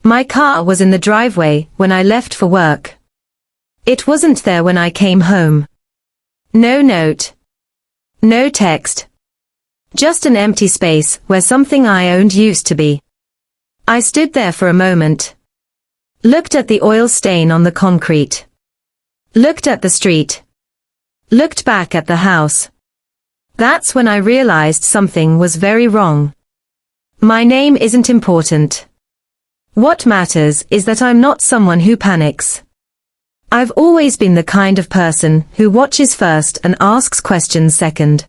My car was in the driveway when I left for work. It wasn't there when I came home. No note. No text. Just an empty space where something I owned used to be. I stood there for a moment. Looked at the oil stain on the concrete. Looked at the street. Looked back at the house. That's when I realized something was very wrong. My name isn't important. What matters is that I'm not someone who panics. I've always been the kind of person who watches first and asks questions second.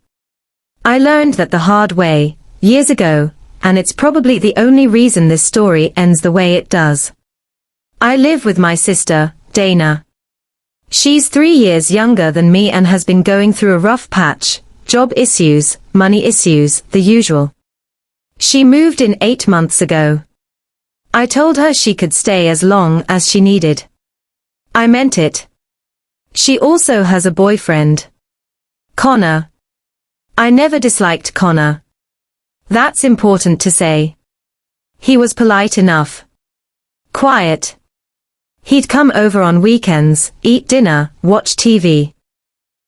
I learned that the hard way, years ago, and it's probably the only reason this story ends the way it does. I live with my sister, Dana. She's 3 years younger than me and has been going through a rough patch, job issues, money issues, the usual. She moved in 8 months ago. I told her she could stay as long as she needed. I meant it. She also has a boyfriend. Connor. I never disliked Connor. That's important to say. He was polite enough. Quiet. He'd come over on weekends, eat dinner, watch TV.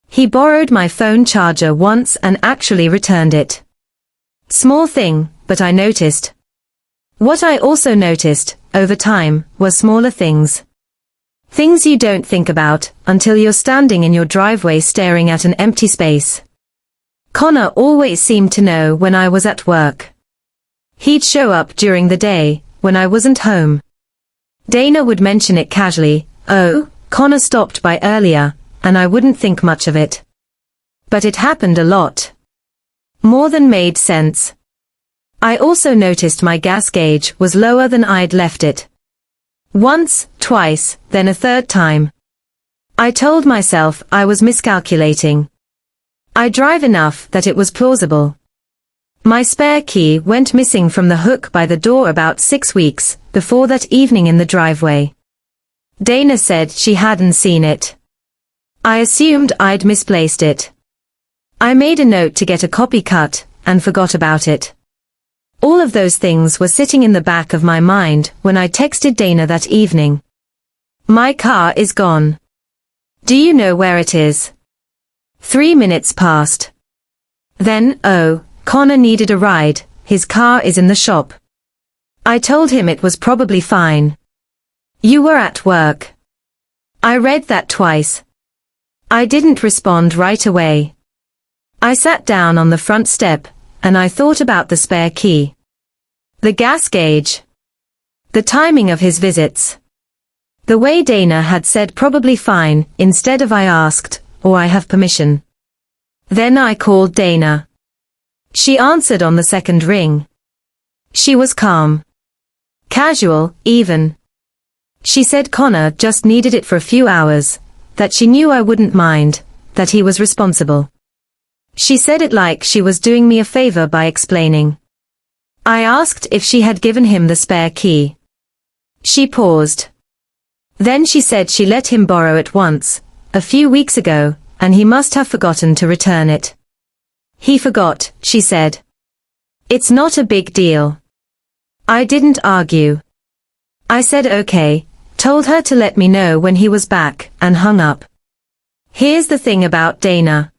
He borrowed my phone charger once and actually returned it. Small thing, but I noticed. What I also noticed, over time, were smaller things. Things you don't think about until you're standing in your driveway staring at an empty space. Connor always seemed to know when I was at work. He'd show up during the day, when I wasn't home. Dana would mention it casually, "Oh, Connor stopped by earlier," and I wouldn't think much of it. But it happened a lot. More than made sense. I also noticed my gas gauge was lower than I'd left it. Once, twice, then a third time. I told myself I was miscalculating. I drive enough that it was plausible. My spare key went missing from the hook by the door about 6 weeks before that evening in the driveway. Dana said she hadn't seen it. I assumed I'd misplaced it. I made a note to get a copy cut and forgot about it. All of those things were sitting in the back of my mind when I texted Dana that evening. My car is gone. Do you know where it is? 3 minutes passed. Then, oh, Connor needed a ride, his car is in the shop. I told him it was probably fine. You were at work. I read that twice. I didn't respond right away. I sat down on the front step, and I thought about the spare key. The gas gauge. The timing of his visits. The way Dana had said probably fine, instead of I asked, or I have permission. Then I called Dana. She answered on the second ring. She was calm. Casual, even. She said Connor just needed it for a few hours, that she knew I wouldn't mind, that he was responsible. She said it like she was doing me a favor by explaining. I asked if she had given him the spare key. She paused. Then she said she let him borrow it once, a few weeks ago, and he must have forgotten to return it. He forgot, she said. It's not a big deal. I didn't argue. I said okay, told her to let me know when he was back, and hung up. Here's the thing about Dana.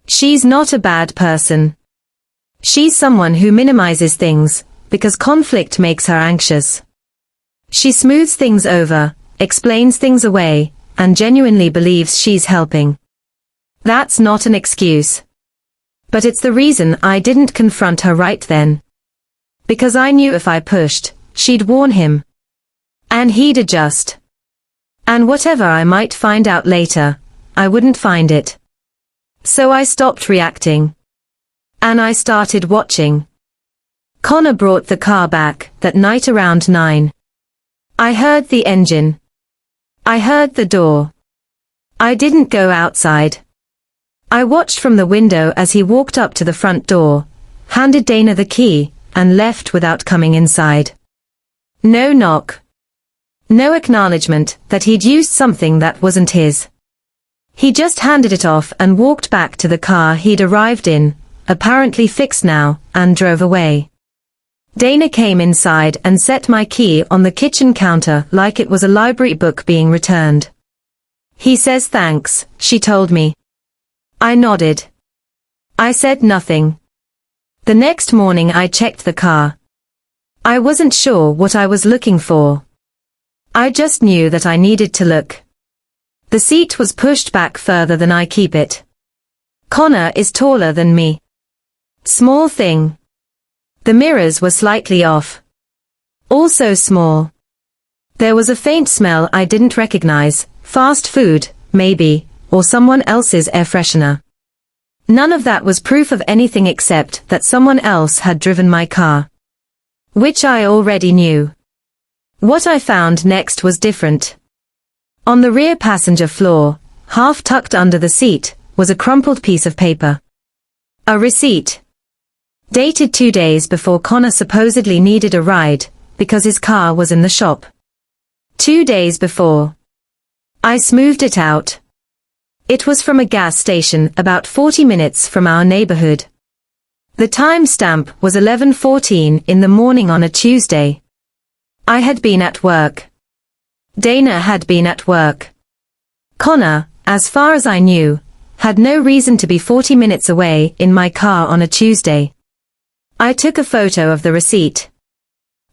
She's not a bad person. She's someone who minimizes things, because conflict makes her anxious. She smooths things over, explains things away, and genuinely believes she's helping. That's not an excuse. But it's the reason I didn't confront her right then. Because I knew if I pushed, she'd warn him. And he'd adjust. And whatever I might find out later, I wouldn't find it. So I stopped reacting. And I started watching. Connor brought the car back that night around 9. I heard the engine. I heard the door. I didn't go outside. I watched from the window as he walked up to the front door, handed Dana the key, and left without coming inside. No knock. No acknowledgement that he'd used something that wasn't his. He just handed it off and walked back to the car he'd arrived in, apparently fixed now, and drove away. Dana came inside and set my key on the kitchen counter like it was a library book being returned. He says thanks, she told me. I nodded. I said nothing. The next morning I checked the car. I wasn't sure what I was looking for. I just knew that I needed to look. The seat was pushed back further than I keep it. Connor is taller than me. Small thing. The mirrors were slightly off. Also small. There was a faint smell I didn't recognize, fast food, maybe, or someone else's air freshener. None of that was proof of anything except that someone else had driven my car. Which I already knew. What I found next was different. On the rear passenger floor, half tucked under the seat, was a crumpled piece of paper. A receipt. Dated 2 days before Connor supposedly needed a ride, because his car was in the shop. 2 days before. I smoothed it out. It was from a gas station about 40 minutes from our neighborhood. The time stamp was 11:14 in the morning on a Tuesday. I had been at work. Dana had been at work. Connor, as far as I knew, had no reason to be 40 minutes away in my car on a Tuesday. I took a photo of the receipt.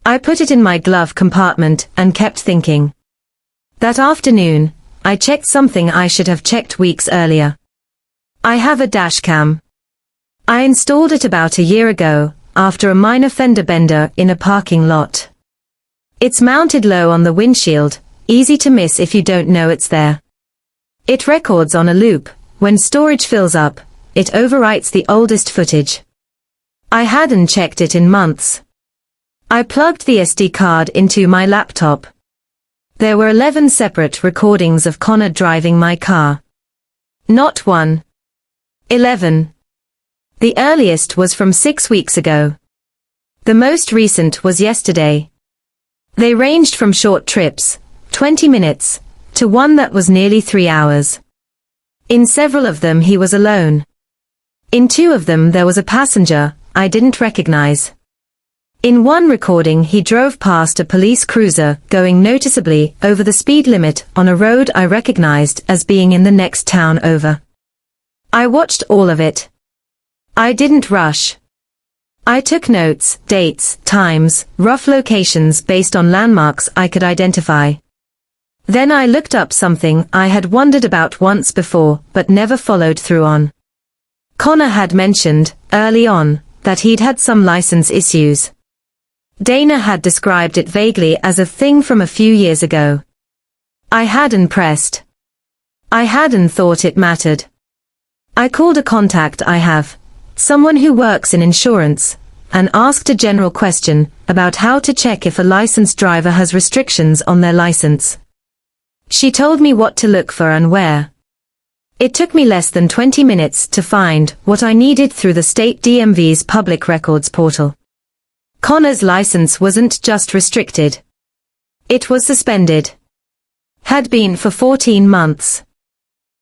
I put it in my glove compartment and kept thinking. That afternoon, I checked something I should have checked weeks earlier. I have a dashcam. I installed it about a year ago, after a minor fender bender in a parking lot. It's mounted low on the windshield, easy to miss if you don't know it's there. It records on a loop. When storage fills up, it overwrites the oldest footage. I hadn't checked it in months. I plugged the SD card into my laptop. There were 11 separate recordings of Connor driving my car. Not one. 11. The earliest was from 6 weeks ago. The most recent was yesterday. They ranged from short trips, 20 minutes, to one that was nearly 3 hours. In several of them he was alone. In 2 of them there was a passenger I didn't recognize. In one recording he drove past a police cruiser going noticeably over the speed limit on a road I recognized as being in the next town over. I watched all of it. I didn't rush. I took notes, dates, times, rough locations based on landmarks I could identify. Then I looked up something I had wondered about once before but never followed through on. Connor had mentioned, early on, that he'd had some license issues. Dana had described it vaguely as a thing from a few years ago. I hadn't pressed. I hadn't thought it mattered. I called a contact I have, someone who works in insurance, and asked a general question about how to check if a licensed driver has restrictions on their license. She told me what to look for and where. It took me less than 20 minutes to find what I needed through the state DMV's public records portal. Connor's license wasn't just restricted. It was suspended. Had been for 14 months.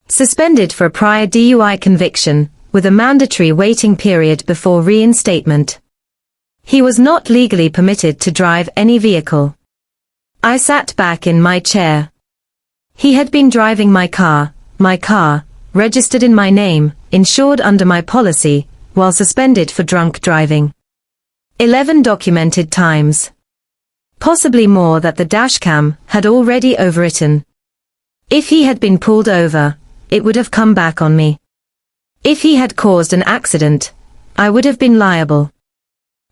Suspended for a prior DUI conviction, with a mandatory waiting period before reinstatement. He was not legally permitted to drive any vehicle. I sat back in my chair. He had been driving my car, registered in my name, insured under my policy, while suspended for drunk driving. 11 documented times. Possibly more that the dashcam had already overwritten. If he had been pulled over, it would have come back on me. If he had caused an accident, I would have been liable.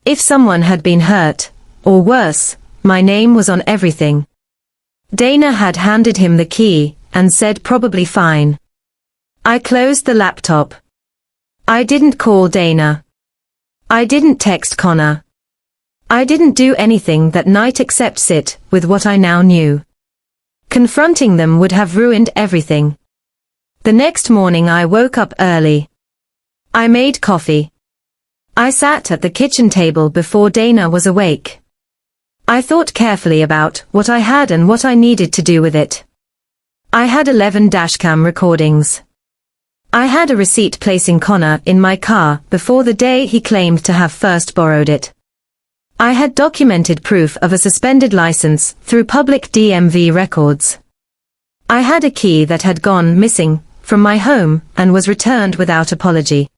If someone had been hurt, or worse, my name was on everything. Dana had handed him the key, and said probably fine. I closed the laptop. I didn't call Dana. I didn't text Connor. I didn't do anything that night except sit with what I now knew. Confronting them would have ruined everything. The next morning I woke up early. I made coffee. I sat at the kitchen table before Dana was awake. I thought carefully about what I had and what I needed to do with it. I had 11 dashcam recordings. I had a receipt placing Connor in my car before the day he claimed to have first borrowed it. I had documented proof of a suspended license through public DMV records. I had a key that had gone missing from my home and was returned without apology.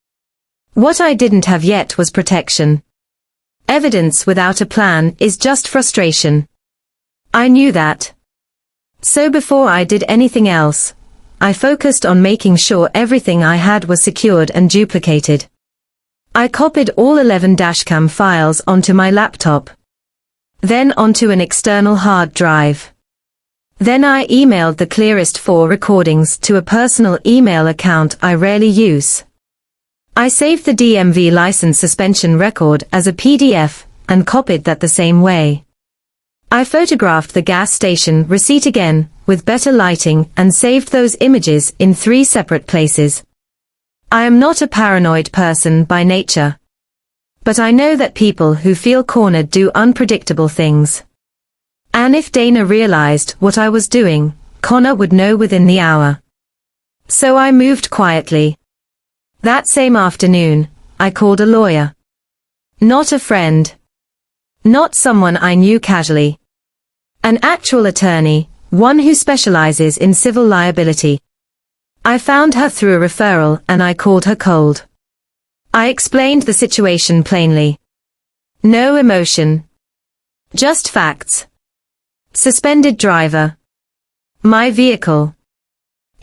What I didn't have yet was protection. Evidence without a plan is just frustration. I knew that. So before I did anything else, I focused on making sure everything I had was secured and duplicated. I copied all 11 dashcam files onto my laptop. Then onto an external hard drive. Then I emailed the clearest 4 recordings to a personal email account I rarely use. I saved the DMV license suspension record as a PDF and copied that the same way. I photographed the gas station receipt again, with better lighting, and saved those images in 3 separate places. I am not a paranoid person by nature. But I know that people who feel cornered do unpredictable things. And if Dana realized what I was doing, Connor would know within the hour. So I moved quietly. That same afternoon, I called a lawyer. Not a friend. Not someone I knew casually. An actual attorney, one who specializes in civil liability. I found her through a referral and I called her cold. I explained the situation plainly. No emotion. Just facts. Suspended driver. My vehicle.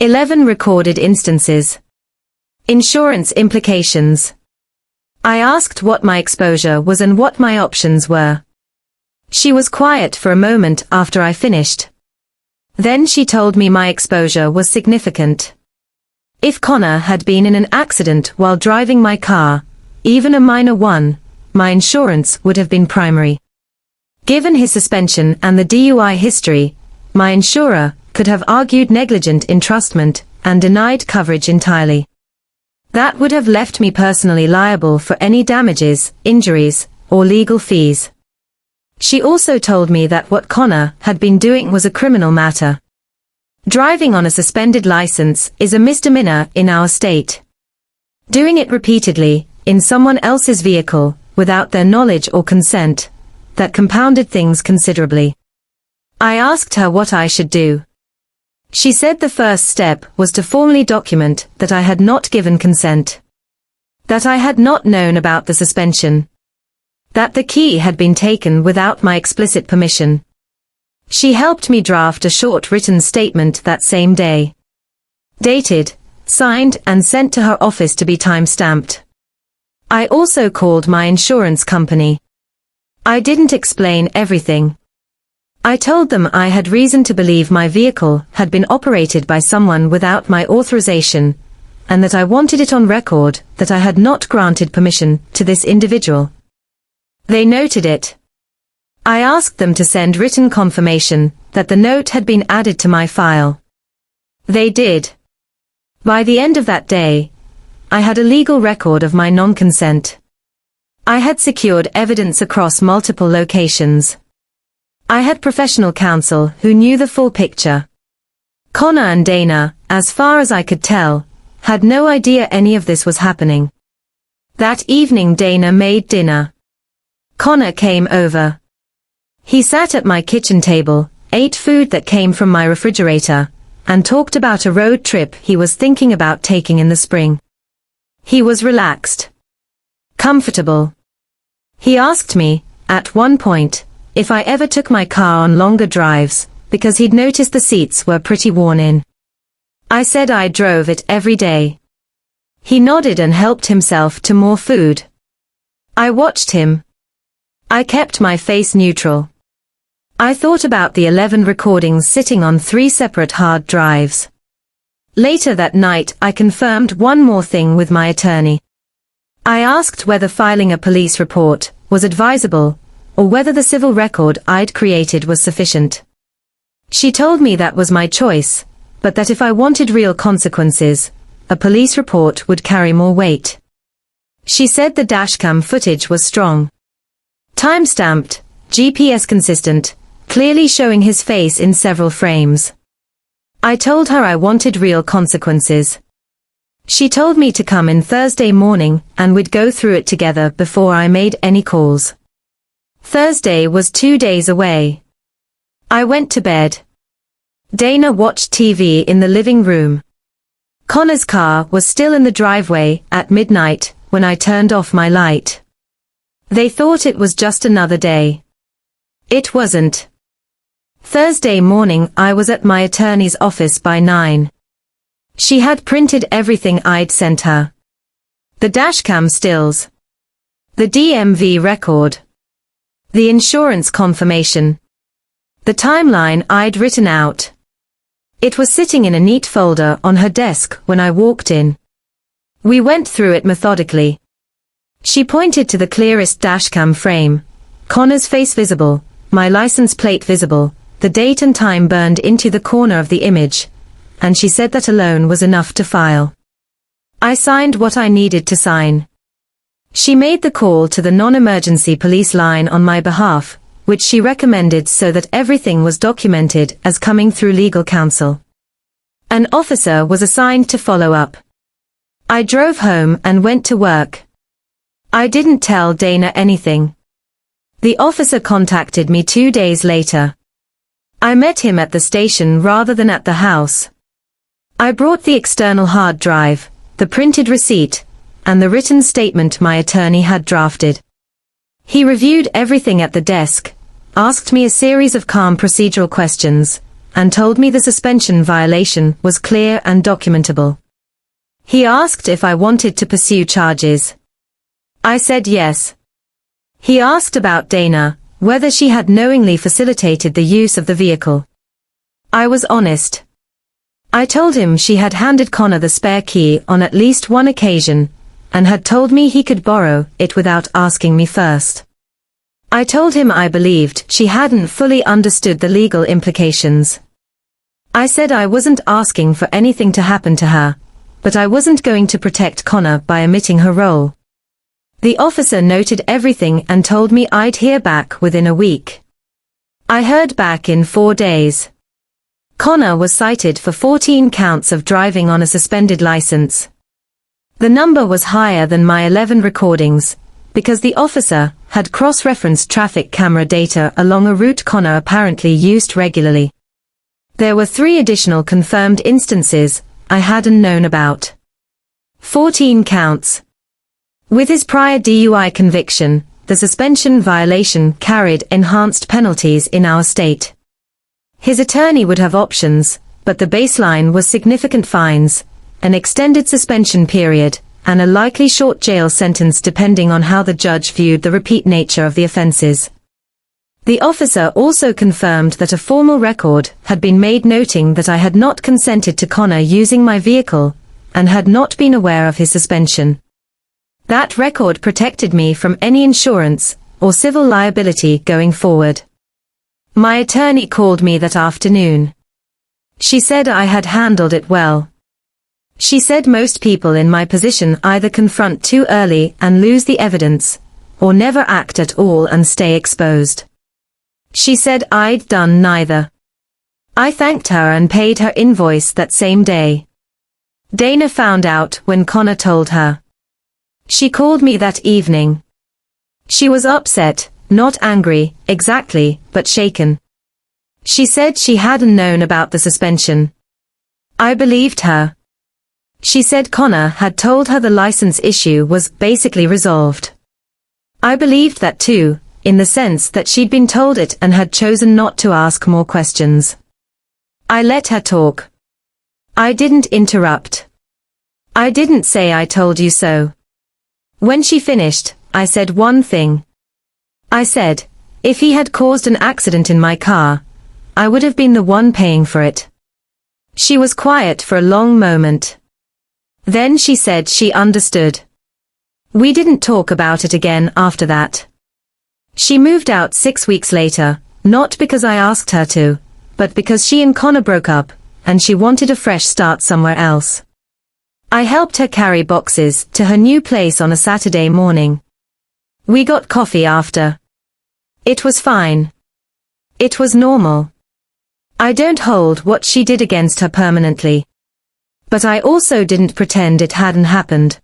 11 recorded instances. Insurance implications. I asked what my exposure was and what my options were. She was quiet for a moment after I finished. Then she told me my exposure was significant. If Connor had been in an accident while driving my car, even a minor one, my insurance would have been primary. Given his suspension and the DUI history, my insurer could have argued negligent entrustment and denied coverage entirely. That would have left me personally liable for any damages, injuries, or legal fees. She also told me that what Connor had been doing was a criminal matter. Driving on a suspended license is a misdemeanor in our state. Doing it repeatedly, in someone else's vehicle, without their knowledge or consent, that compounded things considerably. I asked her what I should do. She said the first step was to formally document that I had not given consent. That I had not known about the suspension. That the key had been taken without my explicit permission. She helped me draft a short written statement that same day. Dated, signed and sent to her office to be time-stamped. I also called my insurance company. I didn't explain everything. I told them I had reason to believe my vehicle had been operated by someone without my authorization, and that I wanted it on record that I had not granted permission to this individual. They noted it. I asked them to send written confirmation that the note had been added to my file. They did. By the end of that day, I had a legal record of my non-consent. I had secured evidence across multiple locations. I had professional counsel who knew the full picture. Connor and Dana, as far as I could tell, had no idea any of this was happening. That evening Dana made dinner. Connor came over. He sat at my kitchen table, ate food that came from my refrigerator, and talked about a road trip he was thinking about taking in the spring. He was relaxed. Comfortable. He asked me, at one point, if I ever took my car on longer drives, because he'd noticed the seats were pretty worn in. I said I drove it every day. He nodded and helped himself to more food. I watched him. I kept my face neutral. I thought about the 11 recordings sitting on 3 separate hard drives. Later that night I confirmed one more thing with my attorney. I asked whether filing a police report was advisable, or whether the civil record I'd created was sufficient. She told me that was my choice, but that if I wanted real consequences, a police report would carry more weight. She said the dashcam footage was strong. Time-stamped, GPS consistent, clearly showing his face in several frames. I told her I wanted real consequences. She told me to come in Thursday morning and we'd go through it together before I made any calls. Thursday was 2 days away. I went to bed. Dana watched TV in the living room. Connor's car was still in the driveway at midnight when I turned off my light. They thought it was just another day. It wasn't. Thursday morning I was at my attorney's office by 9. She had printed everything I'd sent her. The dashcam stills. The DMV record. The insurance confirmation. The timeline I'd written out. It was sitting in a neat folder on her desk when I walked in. We went through it methodically. She pointed to the clearest dashcam frame. Connor's face visible, my license plate visible, the date and time burned into the corner of the image, and she said that alone was enough to file. I signed what I needed to sign. She made the call to the non-emergency police line on my behalf, which she recommended so that everything was documented as coming through legal counsel. An officer was assigned to follow up. I drove home and went to work. I didn't tell Dana anything. The officer contacted me 2 days later. I met him at the station rather than at the house. I brought the external hard drive, the printed receipt, and the written statement my attorney had drafted. He reviewed everything at the desk, asked me a series of calm procedural questions, and told me the suspension violation was clear and documentable. He asked if I wanted to pursue charges. I said yes. He asked about Dana, whether she had knowingly facilitated the use of the vehicle. I was honest. I told him she had handed Connor the spare key on at least one occasion, and had told me he could borrow it without asking me first. I told him I believed she hadn't fully understood the legal implications. I said I wasn't asking for anything to happen to her, but I wasn't going to protect Connor by omitting her role. The officer noted everything and told me I'd hear back within a week. I heard back in 4 days. Connor was cited for 14 counts of driving on a suspended license. The number was higher than my 11 recordings, because the officer had cross-referenced traffic camera data along a route Connor apparently used regularly. There were 3 additional confirmed instances I hadn't known about. 14 counts. With his prior DUI conviction, the suspension violation carried enhanced penalties in our state. His attorney would have options, but the baseline was significant fines, an extended suspension period, and a likely short jail sentence depending on how the judge viewed the repeat nature of the offenses. The officer also confirmed that a formal record had been made noting that I had not consented to Connor using my vehicle, and had not been aware of his suspension. That record protected me from any insurance or civil liability going forward. My attorney called me that afternoon. She said I had handled it well. She said most people in my position either confront too early and lose the evidence, or never act at all and stay exposed. She said I'd done neither. I thanked her and paid her invoice that same day. Dana found out when Connor told her. She called me that evening. She was upset, not angry, exactly, but shaken. She said she hadn't known about the suspension. I believed her. She said Connor had told her the license issue was basically resolved. I believed that too, in the sense that she'd been told it and had chosen not to ask more questions. I let her talk. I didn't interrupt. I didn't say I told you so. When she finished, I said one thing. I said, if he had caused an accident in my car, I would have been the one paying for it. She was quiet for a long moment. Then she said she understood. We didn't talk about it again after that. She moved out 6 weeks later, not because I asked her to, but because she and Connor broke up, and she wanted a fresh start somewhere else. I helped her carry boxes to her new place on a Saturday morning. We got coffee after. It was fine. It was normal. I don't hold what she did against her permanently. But I also didn't pretend it hadn't happened.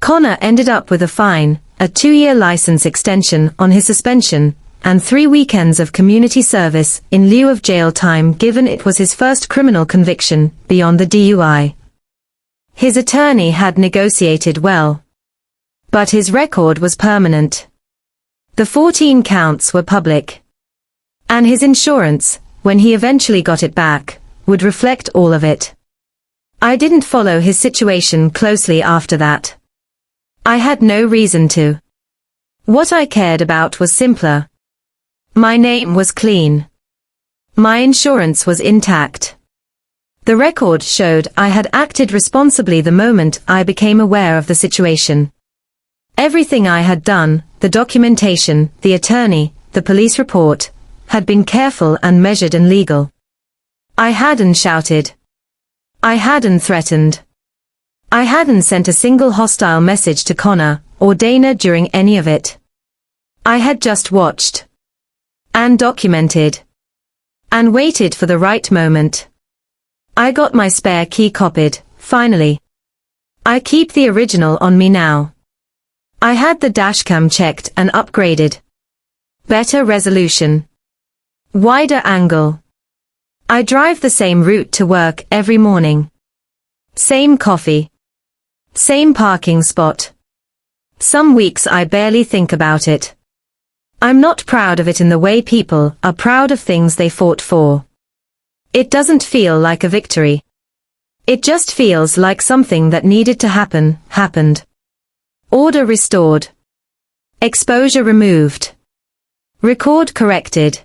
Connor ended up with a fine, a 2-year license extension on his suspension, and 3 weekends of community service in lieu of jail time given it was his first criminal conviction beyond the DUI. His attorney had negotiated well. But his record was permanent. The 14 counts were public. And his insurance, when he eventually got it back, would reflect all of it. I didn't follow his situation closely after that. I had no reason to. What I cared about was simpler. My name was clean. My insurance was intact. The record showed I had acted responsibly the moment I became aware of the situation. Everything I had done, the documentation, the attorney, the police report, had been careful and measured and legal. I hadn't shouted. I hadn't threatened. I hadn't sent a single hostile message to Connor or Dana during any of it. I had just watched. And documented. And waited for the right moment. I got my spare key copied, finally. I keep the original on me now. I had the dashcam checked and upgraded. Better resolution. Wider angle. I drive the same route to work every morning. Same coffee. Same parking spot. Some weeks I barely think about it. I'm not proud of it in the way people are proud of things they fought for. It doesn't feel like a victory. It just feels like something that needed to happen, happened. Order restored. Exposure removed. Record corrected.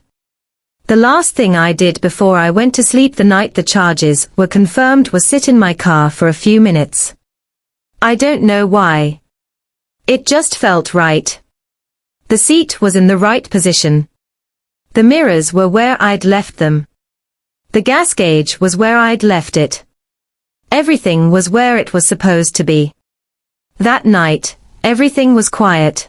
The last thing I did before I went to sleep the night the charges were confirmed was sit in my car for a few minutes. I don't know why. It just felt right. The seat was in the right position. The mirrors were where I'd left them. The gas gauge was where I'd left it. Everything was where it was supposed to be. That night, everything was quiet.